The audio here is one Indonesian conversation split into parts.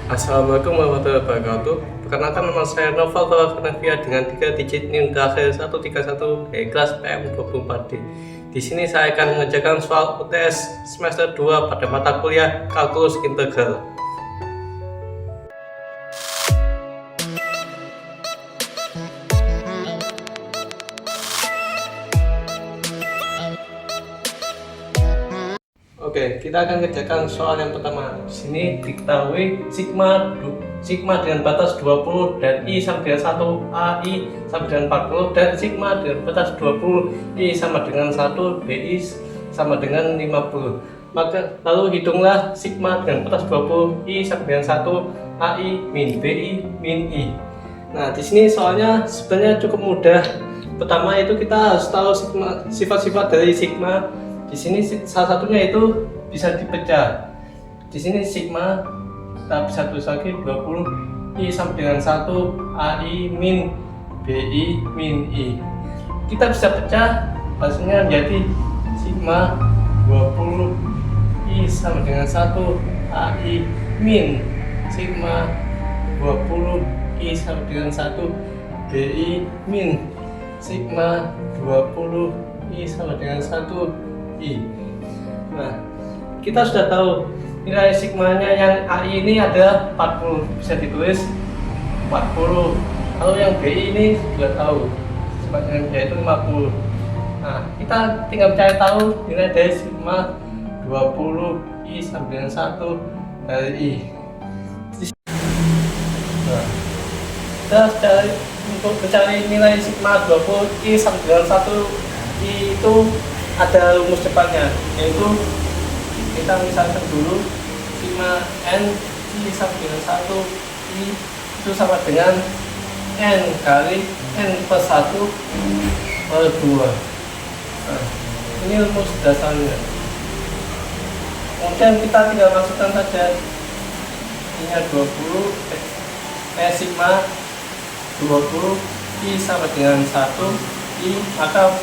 Assalamualaikum warahmatullahi wabarakatuh. Perkenalkan, nama saya Noval Tawakarnavia dengan 3 digit NIM terakhir 131 dari kelas PM24D. Di sini saya akan mengerjakan soal UTS semester 2 pada mata kuliah kalkulus integral. Oke, kita akan kerjakan soal yang pertama. Di sini diketahui sigma dengan batas 20 dan I sama dengan 1, AI sama dengan 40, dan sigma dengan batas 20, I sama dengan 1, BI sama dengan 50. Maka lalu hitunglah sigma dengan batas 20, I sama dengan 1, AI min BI min I. Nah, di sini soalnya sebenarnya cukup mudah. Pertama itu kita harus tahu sifat-sifat dari sigma. Di sini salah satunya itu bisa dipecah. Di sini sigma kita bisa tulis lagi 20 I sama dengan 1, AI min BI min I. Kita bisa pecah, hasilnya menjadi sigma 20 I sama dengan 1, AI min sigma 20 I sama dengan 1, BI min sigma 20 I sama dengan 1 I. Nah, kita sudah tahu nilai sigmanya yang AI ini adalah 40, bisa ditulis 40. Lalu yang BI ini sudah tahu, sebabnya yaitu 50. Nah, kita tinggal mencari tahu nilai dari sigma 20 I sama dengan 1 dari I. Nah, kita cari untuk mencari nilai sigma 20 I sama dengan 1 I itu ada rumus cepatnya, yaitu kita misalkan dulu sigma n I sama dengan 1 I itu sama dengan n kali n plus 1 per 2. Nah, ini rumus dasarnya. Kemudian kita tinggal masukkan saja ini 20 sigma 20 I sama dengan 1 I, maka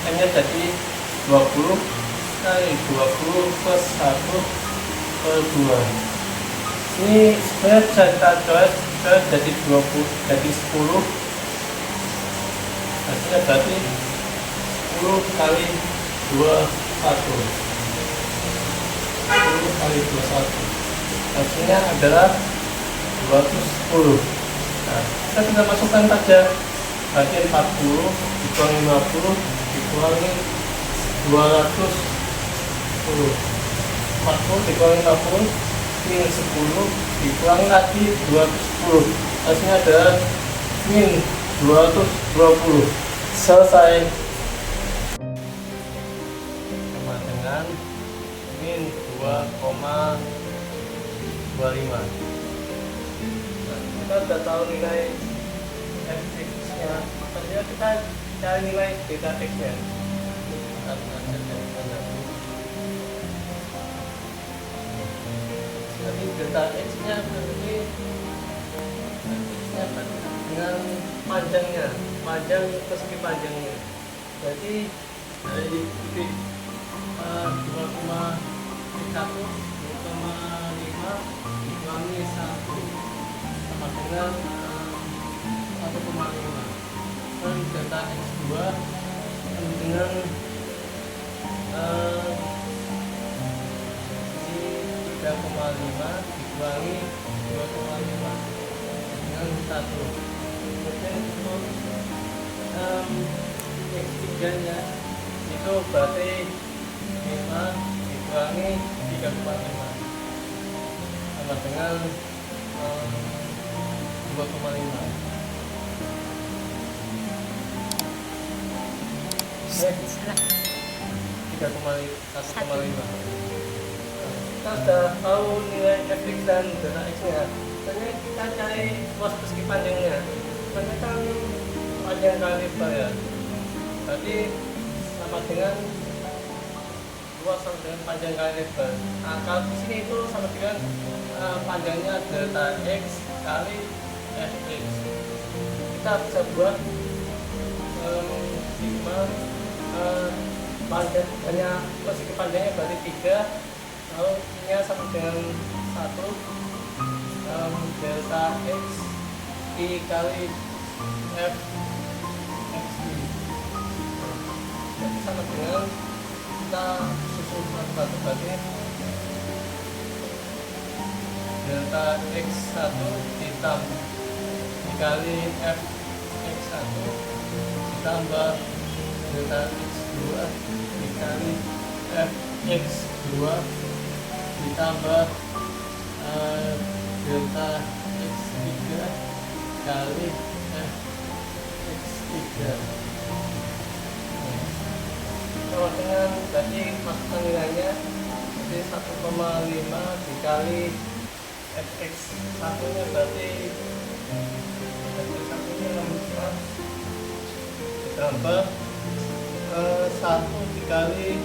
n nya jadi 20 kali 20 plus 1 per 2. Ini sebenarnya bisa kita coret jadi 20, jadi 10. Hasilnya berarti 10 kali 21. 10 kali 21. Hasilnya adalah 210. Nah, kita tinggal masukkan saja. Berarti 40 dikurangi 50 dikurangi 210. 40 dikurangi 50 min 10 dikurangi lagi 210. Hasilnya adalah min 220. Selesai. Sama dengan min 2,25. Nah, kita sudah tahu nilai X-nya. Selanjutnya kita cari nilai delta X-nya. Jadi delta X-nya berarti dengan panjangnya, panjang persegi panjangnya. Jadi dari titik 2,1 2,5 dikurangi 1 sama dengan 1,5. Dan delta X2 dengan 3,5 dikurangi 2,5 dengan 1. Kemudian untuk X3 nya itu berarti 5 dikurangi 3,5 sama dengan 2,5. 1,5. Kita sudah tahu nilai Fx dan delta X nya. Selanjutnya kita cari luas persegi panjangnya. Sebenarnya kan panjang kali lebar ya. Berarti sama dengan luas sama dengan panjang kali lebar. Nah, kalau di sini itu sama dengan panjangnya delta X kali Fx. Kita bisa buat sigma panjangnya persegi panjangnya berarti 3, lalu ini sama dengan 1 delta x I kali f x I. Jadi sama dengan kita susun satu berarti delta x1 ditambah dikali f x1 ditambah delta x2 dikali f x2 ditambah delta x3 kali f x3 sama dengan tadi masukkan nilainya jadi 1,5 dikali fx satunya berarti fx satunya 6 ditambah 1 dikali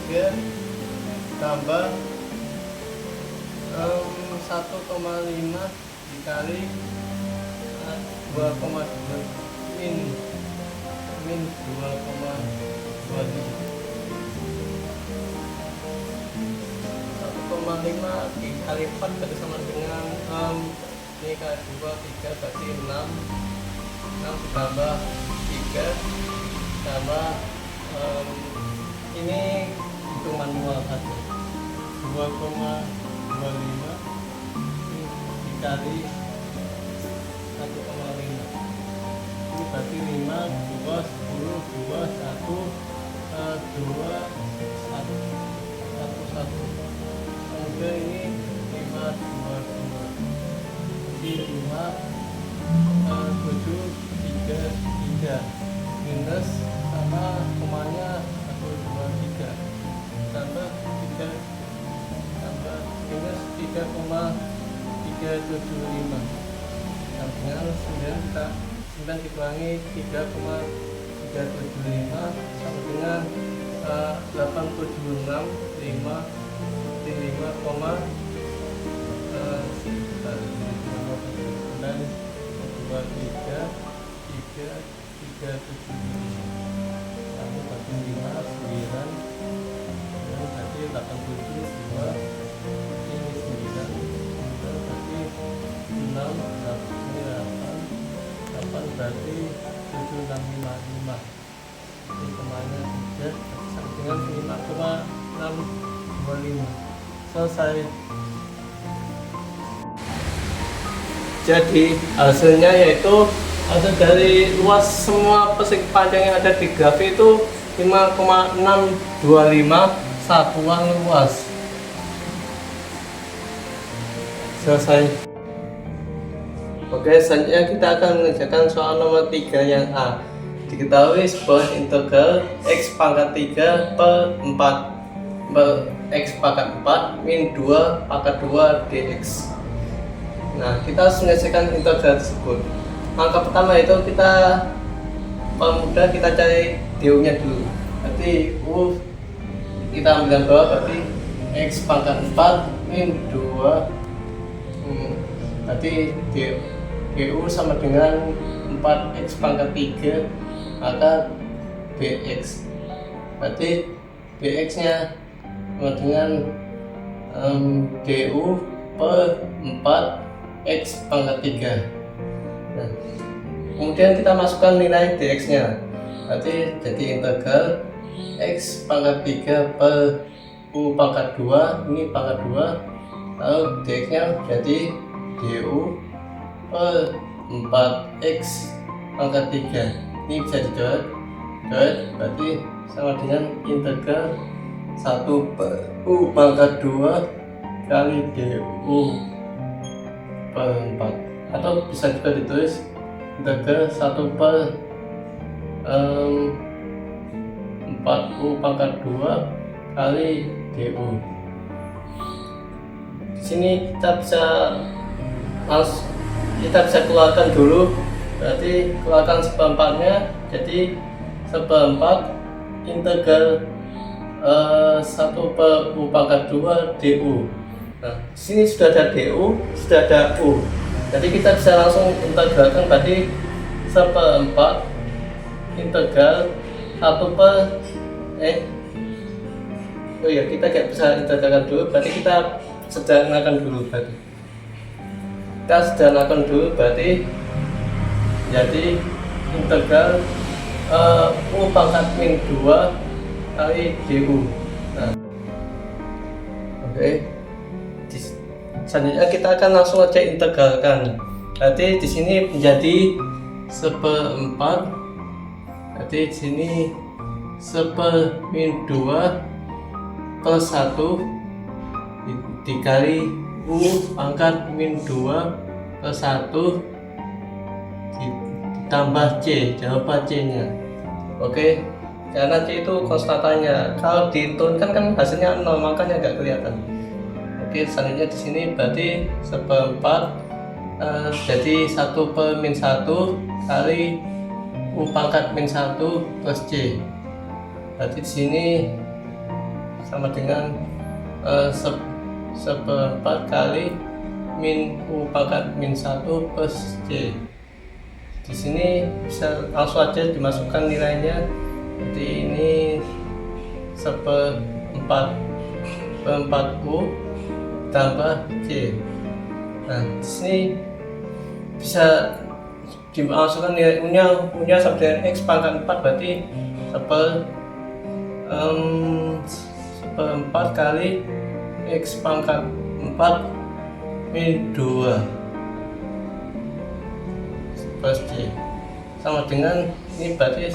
3 tambah 1,5 dikali 2,2 min 2,25 1,5 dikali 4 berarti sama dengan ini kali 2, 3 berarti 6 ditambah 3 tambah ini hitung manual saja 2,25 dikali 1,5 ini berarti 5, 2, 10, 2, 1, 2, 1, 1 kemudian ini 5, 2, 2 di 5, 7, 3, 3 minus sama komanya 1, 2, 3 tambah 3 tambah minus 3,375 dengan 9 dikurangi 3,375 sama dengan 876 satu bagi 5 9 dan berarti 872 ini 9 dan berarti 6 ini 8 berarti 7655 ini kemana 3 sama dengan 5,625 selesai. Jadi hasilnya yaitu hasil dari luas semua persegi panjang yang ada di grafik itu 5,625 satuan luas. Selesai. Oke, selanjutnya kita akan mengerjakan soal nomor 3 yang A. Diketahui sebuah integral x pangkat 3 per 4 x pangkat 4 min 2 pangkat 2 dx. Nah, kita harus menyelesaikan integral tersebut. Langkah pertama itu kita mudah kita cari du nya dulu. Berarti u kita ambil yang bawah berarti x pangkat 4 min 2 berarti du sama dengan 4x pangkat 3 maka dx berarti dx nya sama dengan du per 4x pangkat 3. Nah, kemudian kita masukkan nilai dx nya berarti jadi integral x pangkat 3 per u pangkat 2 ini pangkat 2 lalu dx nya jadi du per 4x pangkat 3 ini bisa dicoret berarti sama dengan integral 1 per u pangkat 2 kali du per 4 atau bisa juga ditulis integral 1 per 4u pangkat 2 kali du. Di sini kita bisa keluarkan dulu, berarti keluarkan seperempatnya, jadi seperempat integral 1 per u pangkat 2 du. Nah, di sini sudah ada du, sudah ada u. Jadi kita bisa langsung integralkan berarti seperempat integral 1 per kita tidak bisa integralkan dulu, berarti kita sederhanakan dulu berarti. kita sederhanakan dulu, berarti jadi integral U pangkat min 2 kali du. Nah, oke. Selanjutnya kita akan langsung aja integralkan. Berarti di sini menjadi 1/4. Berarti di sini 1/min 2 plus 1 dikali U pangkat min 2 plus 1 ditambah C, jawaban C nya. Oke, karena C itu konstantanya, kalau diturunkan kan hasilnya 0, makanya nggak kelihatan. Oke, selanjutnya di sini berarti 1/4 jadi 1/min 1 kali U pangkat min 1 plus C. Berarti di sini sama dengan 1/4 kali min U pangkat min 1 plus C. Di sini bisa langsung aja dimasukkan nilainya. Jadi ini 1/4 U tambah C. Nah, di sini bisa dimasukkan nilai U-nya sama dengan X pangkat 4, berarti 1/4 kali X pangkat 4 min 2 plus C sama dengan ini, berarti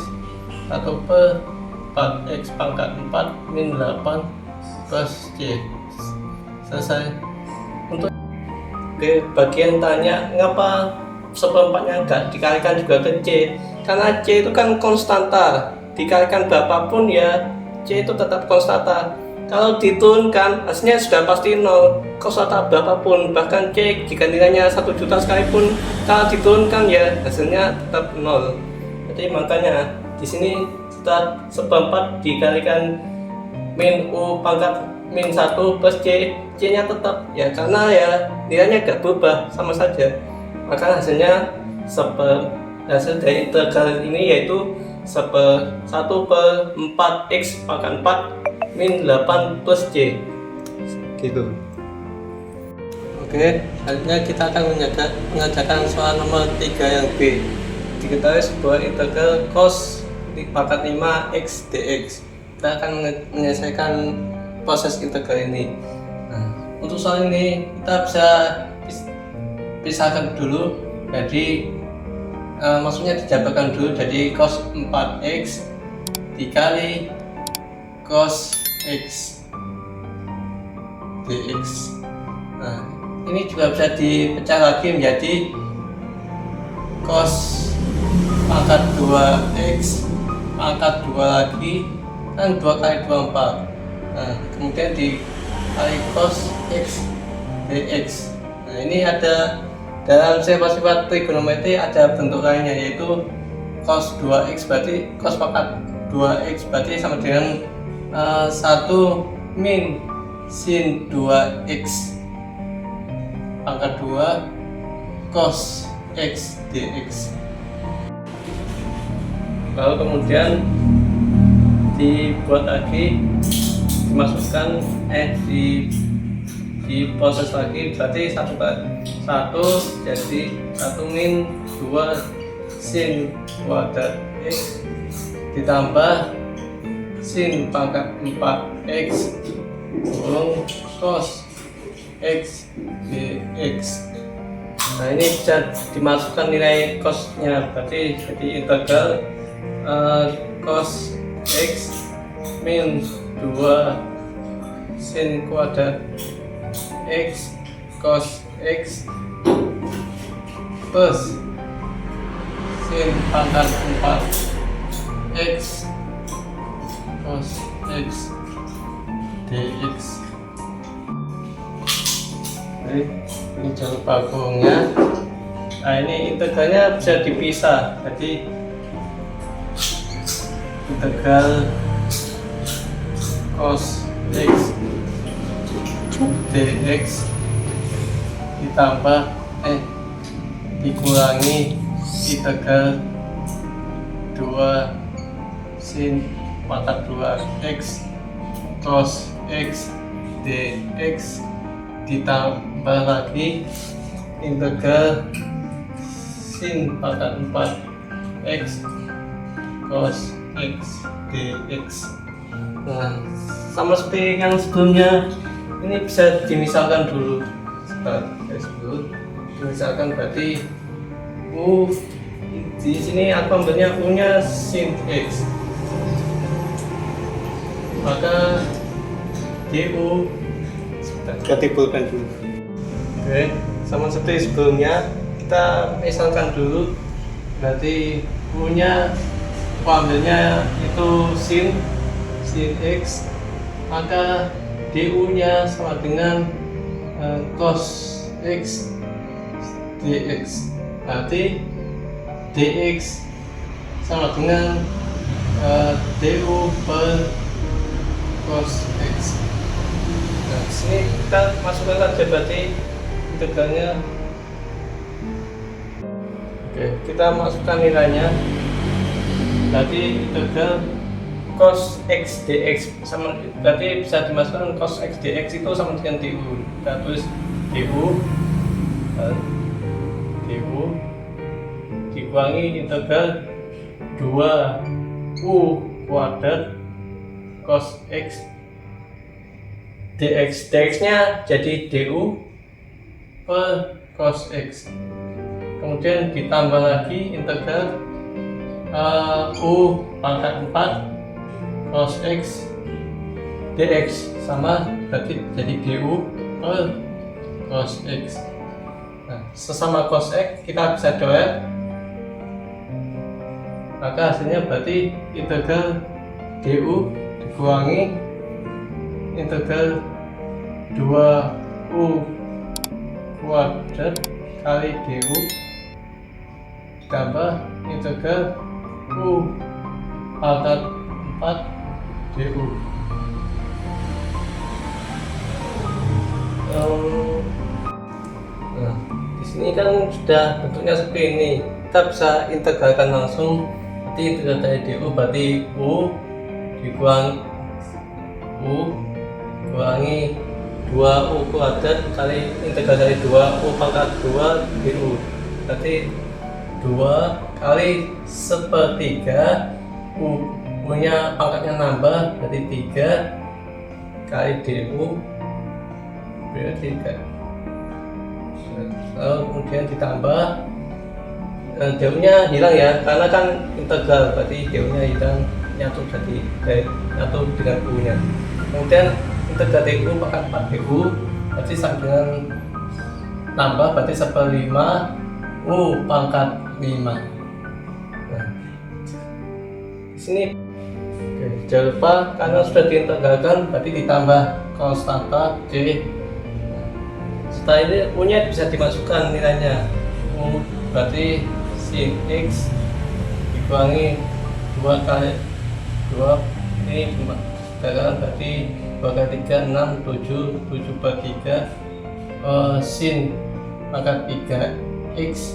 1/4 X pangkat 4 min 8 plus C. Selesai. Untuk bagian tanya ngapa 1/4-nya enggak dikalikan juga ke C, karena C itu kan konstanta, dikalikan berapapun ya C itu tetap konstanta. Kalau diturunkan hasilnya sudah pasti 0, konstanta berapapun, bahkan C jika nilainya 1 juta sekalipun, kalau diturunkan ya hasilnya tetap 0. Jadi makanya di sini setelah 1/4 dikalikan min U pangkat min 1 plus C, C-nya tetap ya, karena ya nilainya gak berubah, sama saja. Maka hasilnya hasil dari integral ini yaitu 1/4 X pangkat 4 min 8 plus C gitu. Oke, selanjutnya kita akan mengerjakan soal nomor 3 yang B. Diketahui sebuah integral cos pangkat 5 X dx. Kita akan menyelesaikan proses integral ini. Nah, untuk soal ini kita bisa pisahkan dulu, jadi maksudnya dijabarkan dulu, jadi cos 4x dikali cos x dx. Nah, ini juga bisa dipecah lagi menjadi cos pangkat 2x pangkat 2 lagi, kan 2 kali 2 4. Nah, kemudian dikali cos x dx. Nah, ini ada dalam sifat-sifat trigonometri ada bentuk lainnya, yaitu cos 2x, berarti cos pangkat 2x berarti sama dengan 1 min sin 2x pangkat 2 cos x dx. Lalu kemudian dibuat lagi, dimasukkan di proses lagi, berarti 1 jadi 1 min 2 sin kuadrat x ditambah sin pangkat 4x kurung cos x dx. Nah, ini bisa dimasukkan nilai cosnya, berarti jadi integral cos x min 2 sin kuadrat x cos x plus sin pangkat 4x cos x dx. Ini jalur bagongnya. Nah, ini integralnya bisa dipisah, jadi integral cos x dx ditambah dikurangi integral 2 sin pangkat 2x cos x dx ditambah lagi integral sin pangkat 4 x cos x dx. Nah, sama seperti yang sebelumnya, ini bisa dimisalkan dulu. Misalkan berarti u di sini aku ambilnya u nya sin x, maka du kita timbulkan dulu. Oke, sama seperti sebelumnya, kita misalkan dulu, berarti u nya aku ambilnya itu sin x, maka du nya sama dengan cos x dx. Berarti dx sama dengan du per cos x. Nah, sini kita masukkan saja berarti integralnya. Oke, kita masukkan nilainya. Berarti integral cos x dx sama, berarti bisa dimasukkan cos x dx itu sama dengan du. Kita tulis du dikurangi integral 2u kuadrat cos x dx. Dx nya jadi du per cos x, kemudian ditambah lagi integral u pangkat 4 cos x dx sama, berarti jadi du per cos x. Nah, sesama cos x kita bisa coret, maka hasilnya berarti integral du dikurangi integral 2u kuadrat kali du ditambah integral u pangkat 4 du. Nah, di sini kan sudah bentuknya seperti ini, kita bisa integralkan langsung. Berarti integral dari du berarti u dikurangi 2u kuadrat kali integral dari 2u pangkat 2 du. Berarti 2 kali sepertiga, u nya pangkatnya nambah, berarti 3 kali du berarti 3. Lalu kemudian ditambah, du nya hilang ya, karena kan integral, berarti du nya hilang, nyatu jadi nyatu dengan u nya. Kemudian integral du pangkat 4 du berarti sama dengan tambah, berarti 1/5 u pangkat 5. Nah, di sini jangan lupa, karena sudah diintegralkan berarti ditambah konstanta c. Setelah ini u nya bisa dimasukkan nilainya. U berarti sin x dikurangi 2 kali 2, ini sekarang berarti 2 kali 3 6 7 7 per 3 sin pangkat 3 x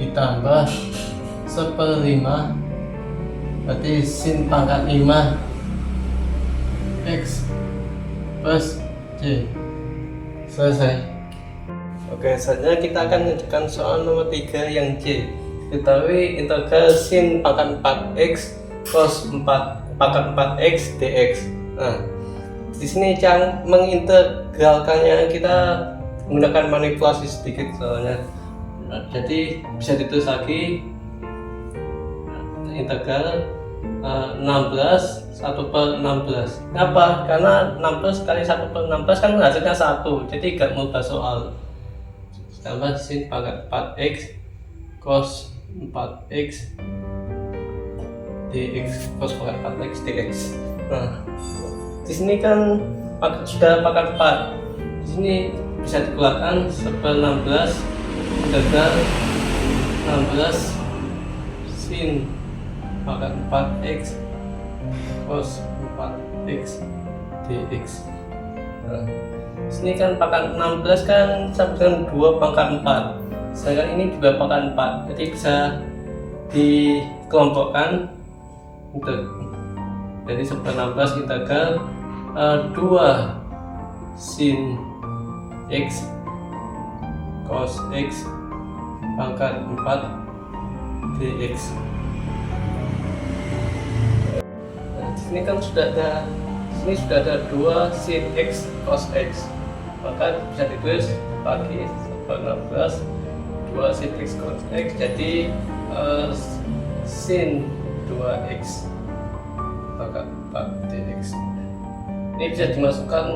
ditambah 1/5, berarti sin pangkat 5 x plus c. Selesai. Oke, selanjutnya kita akan mengerjakan soal nomor 3 yang C. Ketahui integral sin pangkat 4x cos 4 pangkat 4x dx. Nah, di sini cara mengintegralkannya kita menggunakan manipulasi sedikit soalnya. Nah, jadi bisa ditulis lagi integral 16 1/16. Kenapa? Karena 16 kali 1/16 kan hasilnya 1, jadi gak mengubah soal. Tambah sin pangkat 4x cos 4x dx, cos pangkat 4x dx. Nah, di sini kan sudah pangkat 4. Di sini bisa dikeluarkan 1/16 integral 16 sin pangkat 4x cos 4x dx. Nah, sini kan pangkat 16 kan sama dengan 2 pangkat 4, sedangkan ini juga pangkat 4, jadi bisa dikelompokkan jadi 16 integral 2 sin x cos X pangkat 4 dx. Nah, di sini kan sudah ada 2 sin X cos X, maka bisa ditulis bagi 16 2 sin X cos X jadi sin 2x pangkat 4 dx. Ini bisa dimasukkan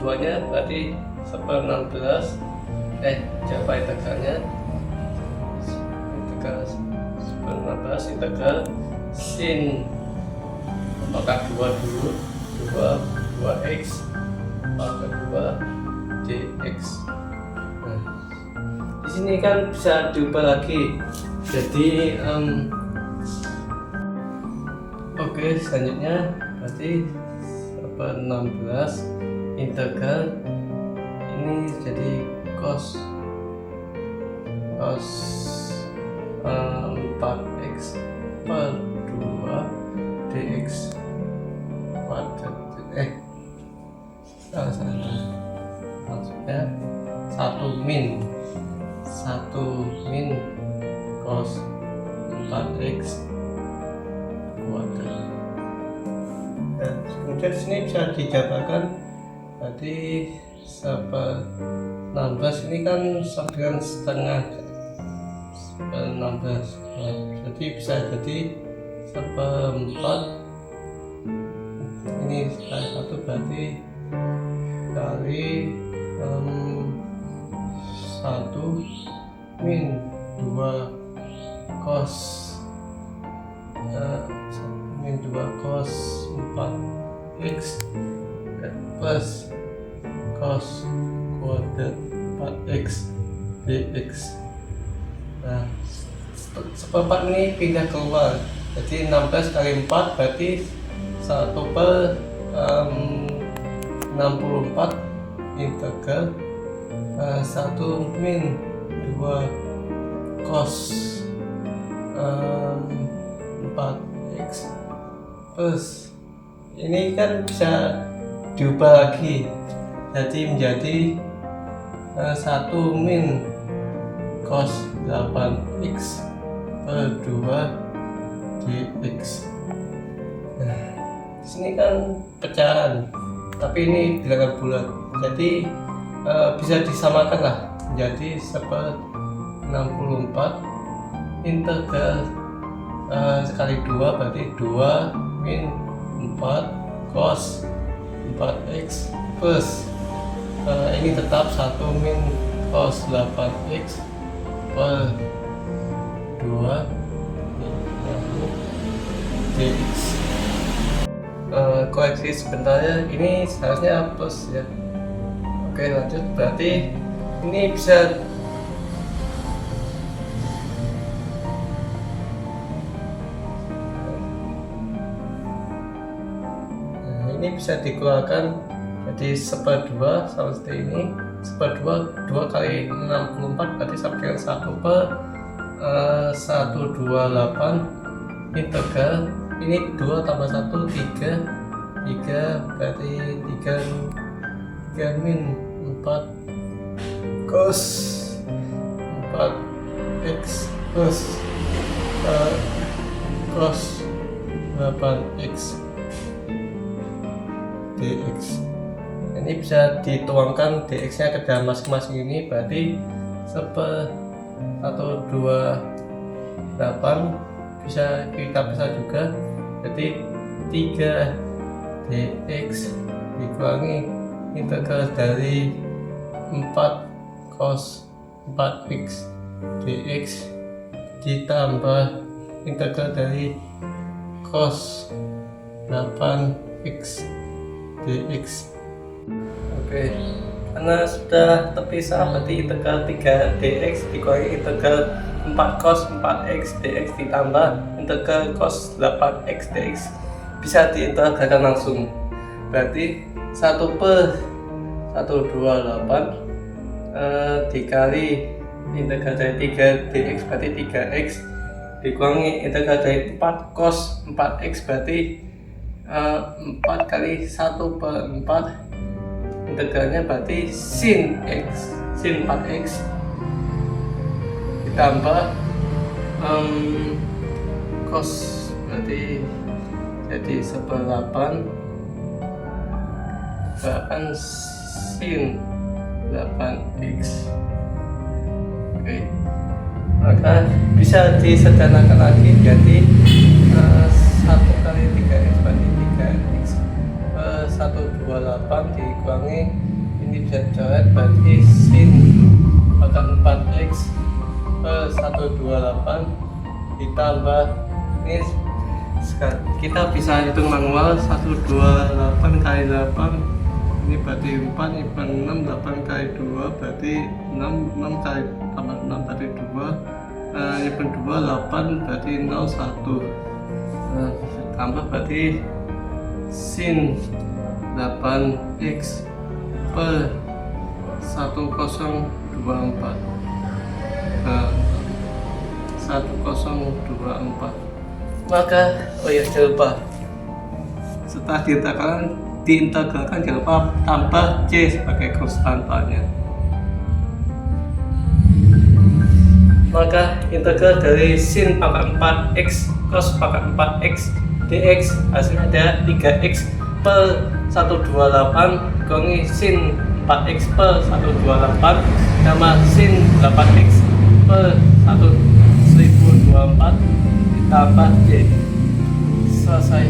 duanya, berarti 16 siapa integralnya, integral 16 integral sin pangkat 2 dulu 2x pangkat 2 dx. Nah, di sini kan bisa diubah lagi jadi oke, selanjutnya berarti 16 integral ini jadi cos 4x per 2 dx maksudnya 1 min cos 4x kuadrat. Nah, kemudian di sini bisa dijabarkan, berarti 16 ini kan sama dengan setengah 16, nah, jadi bisa jadi 1/4 ini kali 1 berarti kali 1 min 2 cos min 2 cos 4x plus cos kuadrat 4x dx. Nah, 1/4 ini pindah keluar, jadi 16 kali 4 berarti 1/64 integral 1 min 2 cos 4x plus ini kan bisa diubah lagi jadi menjadi 1 min cos 8x per 2 dx. Nah, di sini kan pecahan, tapi ini bilangan bulat, jadi bisa disamakan lah menjadi 1/64 integral sekali 2 berarti 2 min 4 cos 4x plus ini tetap 1 min cos 8x per 2 dx. Koreksi sebentar ya, ini seharusnya plus ya. Oke, lanjut, berarti ini bisa dikeluarkan jadi 1/2 sama seperti ini. 1/2 2 kali 64 berarti sama dengan 1/128 integral ini 2 tambah 1 3 berarti 3 min 4 cos 4x plus cos 8x dx. Ini bisa dituangkan dx nya ke dalam masing-masing ini, berarti 1/28 bisa kita bisa juga, jadi 3 dx dikurangi integral dari 4 cos 4x dx ditambah integral dari cos 8x dx. Oke, karena sudah terpisah berarti integral 3 dx dikurangi integral 4 cos 4x dx ditambah integral cos 8x dx bisa diintegralkan langsung, berarti 1/128 dikali integral dari 3 dx berarti 3x dikurangi integral dari 4 cos 4x berarti 4 kali 1/4 integralnya berarti sin 4x ditambah cos, berarti jadi 18 bahkan sin 8x. Oke, maka bisa disederhanakan lagi jadi 1 kali 3x berarti 3x 128 dikurangi ini bisa dicoret berarti sin bahkan 4x 128 ditambah ini kita bisa hitung manual 128 kali 8 ini berarti 4, ini 6, 8 kali 2 berarti 6, 6 kali tambah 6 berarti 2, ini pun 2, 8 berarti 0, 1 tambah berarti sin 8x per 1024 1024. Maka jangan lupa setelah diintegralkan jangan lupa tambah c sebagai konstantanya. Maka integral dari sin pangkat 4x cos pangkat 4x dx hasilnya ada 3x per 128 kurangi sin 4x per 128 sama sin 8x per 1024 ditambah c. Selesai.